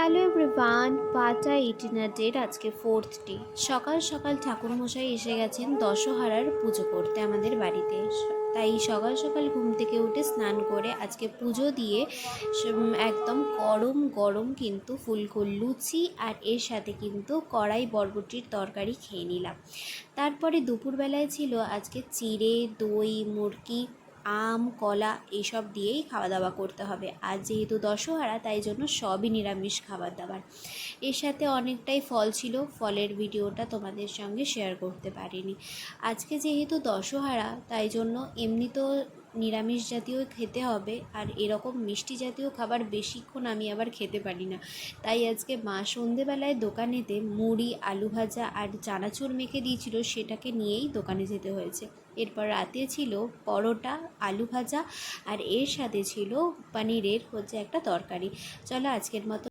Hello everyone, পাটা ইটিনাটের আজকে fourth day. সকাল সকাল ঠাকুরমশাই এসে গেছেন দশহারার পুজো করতে আমাদের বাড়িতে। তাই সকাল সকাল ঘুম থেকে উঠে স্নান করে আজকে পুজো দিয়ে একদম গরম গরম কিন্তু ফুলকো লুচি আর এর সাথে কিন্তু কড়াই বরবটির তরকারি খেয়ে নিলাম। তারপরে দুপুরবেলায় ছিল আজকে চিড়ে, দই, মুরগি, আম, কলা এইসব দিয়েই খাওয়া দাওয়া করতে হবে। আর যেহেতু দশহারা তাই জন্য সবই নিরামিষ খাবার দাবার। এর সাথে অনেকটাই ফল ছিল, ফলের ভিডিওটা তোমাদের সঙ্গে শেয়ার করতে পারিনি। আজকে যেহেতু দশহারা তাই জন্য এমনি তো নিরামিষ জাতীয় খেতে হবে, আর এরকম মিষ্টি জাতীয় খাবার বেশিক্ষণ আমি আবার খেতে পারি না। তাই আজকে মা সন্ধেবেলায় দোকানেতে মুড়ি, আলু ভাজা আর চানাচুর মেখে দিয়েছিল, সেটাকে নিয়েই দোকানে যেতে হয়েছে। এরপর রাতে ছিল পরোটা, আলু ভাজা আর এর সাথে ছিল পনিরের একটা তরকারি। চলো আজকের মতো